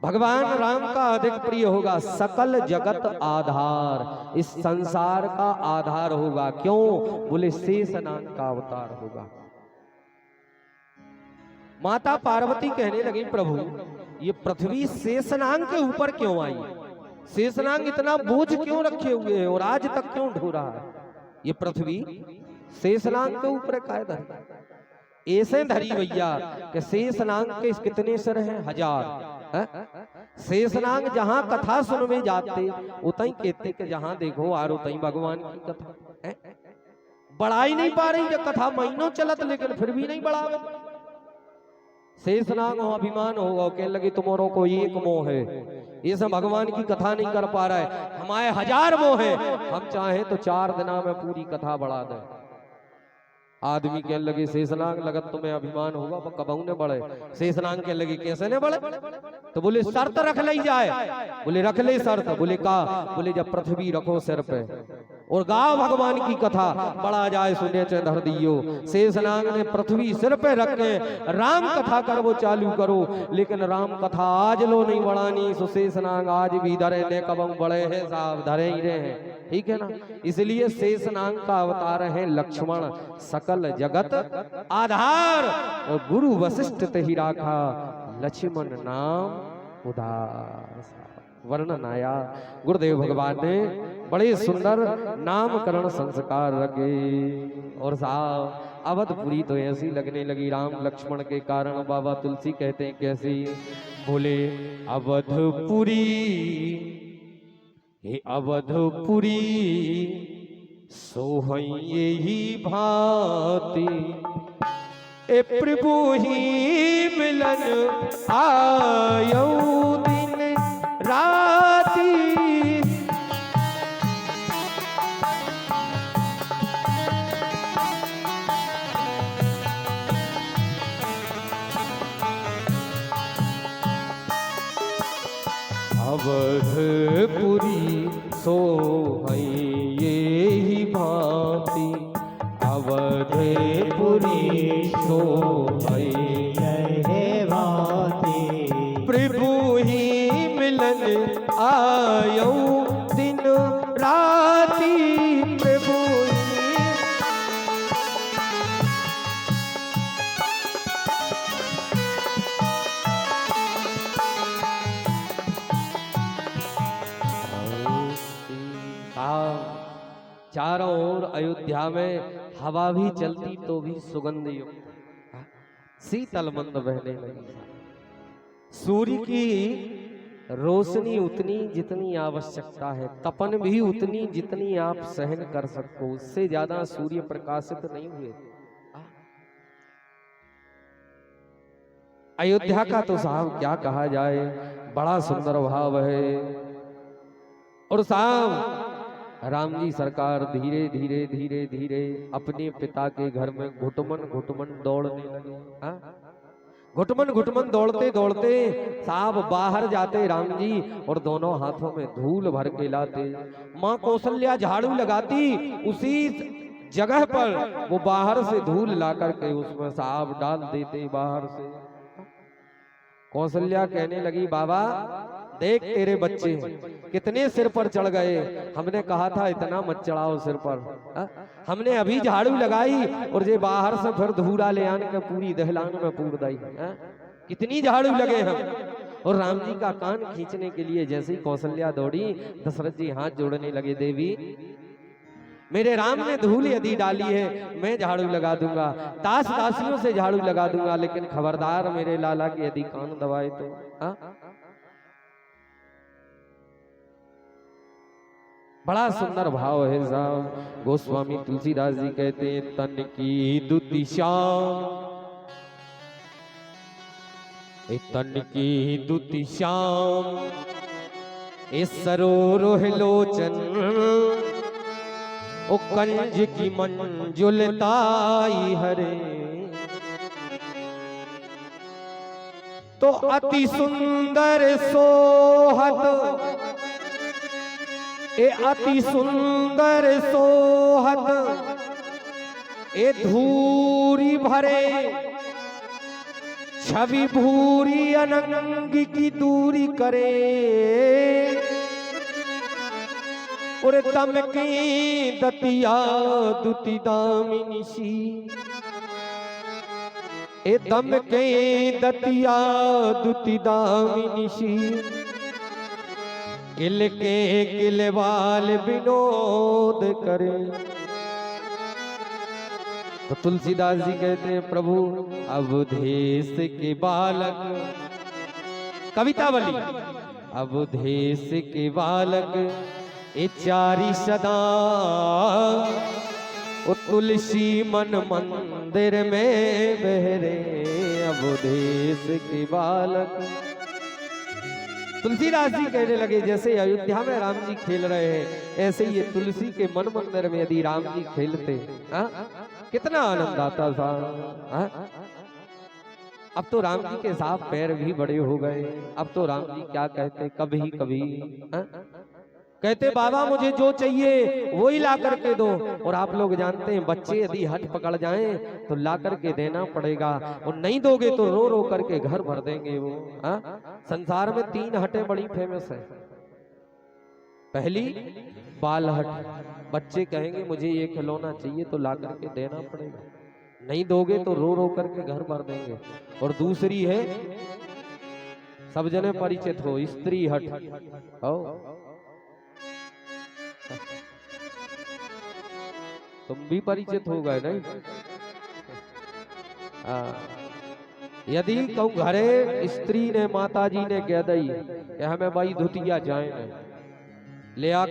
भगवान राम का अधिक प्रिय होगा। सकल जगत आधार, इस संसार का आधार होगा। क्यों? बोले शेषनाग का अवतार होगा। माता पार्वती कहने लगी, प्रभु ये पृथ्वी शेषनाग के ऊपर क्यों आई? शेषनाग इतना बोझ क्यों रखे हुए हैं और आज तक क्यों ढो रहा है? ये पृथ्वी शेषनाग के ऊपर कायदा ऐसे धरी भैया कि शेषनाग के कितने सिर हैं? 1000। शेषनाग जहां कथा सुनवे जाते उतई कहते कि जहां देखो आर उतई भगवान की कथा। बढ़ाई नहीं पा रही जब कथा महीनों चलत, लेकिन फिर भी नहीं बढ़ावे। शेषनाग हो अभिमान होगा, कहने लगे तुम्हारों को एक मोह है, ये सब भगवान की कथा नहीं कर पा रहा है, हमारे 1000 मोह है, हम चाहे तो 4 दिना में पूरी कथा बढ़ा दें। आदमी कहने लगे शेषनाग लगत तुम्हें अभिमान होगा वो कबहू ने बढ़े। शेषनाग कहने लगे कैसे ने बढ़े? तो बोले शर्त रख ली जाए। बोले रख ले शर्त। बोले का? बोले जब पृथ्वी रखो सिर पे और गाओ भगवान की कथा, बड़ा जाए सुने चे धर दियो। शेषनाग ने पृथ्वी सिर पे रख के राम कथा कर वो चालू करो, लेकिन राम कथा आज लो नहीं बढ़ानी। सो शेषनाग आज भी धरे ने कबहू बड़े हैं साहब, धरे ही रहे हैं। ठीक है ना? इसलिए शेषनाग का अवतार है लक्ष्मण, सकल जगत आधार। और गुरु वशिष्ठ ते ही राखा, लक्ष्मण नाम उदार। वर्णन आया गुरुदेव भगवान ने बड़े सुंदर नामकरण संस्कार रखे। और साहब अवधपुरी तो ऐसी लगने लगी राम लक्ष्मण के कारण। बाबा तुलसी कहते हैं कैसी? बोले अवधपुरी, हे अवधपुरी सोहई यही भांति, ए प्रभु ही मिलन आयो दिन राती। अवधपुरी सोहई यही भांति, अवधपुरी सोहई यही भांति, प्रभु ही मिलन आयो दिन राती। प्रभु चारों ओर अयोध्या में हवा भी चलती तो भी सुगंध युक्त, शीतल मंद बहने लगी। सूर्य की रोशनी उतनी जितनी आवश्यकता है, तपन भी उतनी जितनी आप सहन कर सको, उससे ज्यादा सूर्य प्रकाशित नहीं हुए। अयोध्या का तो साहब क्या कहा जाए, बड़ा सुंदर भाव है। और साहब राम जी सरकार धीरे धीरे धीरे धीरे अपने पिता के घर में घुटमन घुटमन दौड़ने लगे। घुटमन घुटमन दौड़ते दौड़ते साहब बाहर जाते राम जी, और दोनों हाथों में धूल भर के लाते। माँ कौशल्या झाड़ू लगाती, उसी जगह पर वो बाहर से धूल ला करके उसमें साहब डाल देते बाहर से। कौशल्या कहने लगी बाबा देख तेरे बच्चे कितने सिर पर चढ़ गए, हमने कहा था इतना मत चढ़ाओ सिर पर। हमने अभी झाड़ू लगाई और ये बाहर से फिर धूला ले आने के पूरी दहलान में पूर दी। कितनी झाड़ू लगे हम। और राम जी का कान खींचने के लिए जैसे ही कौशल्या दौड़ी, दशरथ जी हाथ जोड़ने लगे, देवी मेरे राम ने धूल यदि डाली है मैं झाड़ू लगा दूंगा, दास दासियों से झाड़ू लगा दूंगा, लेकिन खबरदार मेरे लाला के यदि कान दबाए तो। बड़ा सुंदर भाव है साहब। गोस्वामी तुलसीदास जी कहते हैं तन की दुति श्याम, तन की दुति श्याम, ए सरोह लोचन, ओ कंज की मंजुलताई हरे, तो अति सुंदर सोहत, ए अति सुंदर सोहत, ए धूरी भरे छवि भूरी अनंग की दूरी करे, और दम की दतिया दुति दामिनी सी, ए दम के दतिया दुति दामिनी सी, किल के किलवाल विनोद करे। तो तुलसीदास जी कहते हैं प्रभु अवधेश के बालक, कविता बली, अवधेश के बालक ए चारी सदा, ओ तुलसी मन मंदिर में बहरे, अवधेश के बालक। तुलसीदास जी कहने लगे जैसे अयोध्या में राम जी खेल रहे हैं, ऐसे ही तुलसी के मन मंदिर में यदि राम जी खेलते, कितना आनंद आता था। अब तो राम जी के साफ पैर भी बड़े हो गए, अब तो राम जी क्या कहते, कभी कभी कहते बाबा मुझे जो चाहिए वो ही ला करके दो। और आप लोग जानते हैं बच्चे यदि हट पकड़ जाएं तो ला करके देना पड़ेगा, और नहीं दोगे तो रो रो करके घर भर देंगे वो। संसार में 3 हटें बड़ी फेमस है। पहली बाल हट, बच्चे कहेंगे मुझे ये खिलौना चाहिए तो ला करके देना पड़ेगा, नहीं दोगे तो रो रो करके घर भर देंगे। और दूसरी है सब जने परिचित हो, स्त्री हट। तुम भी परिचित हो गए नहीं? यदि कहूँ घरे स्त्री ने माता जी ने कह दी कि हमें भाई धुतिया जाए ले आ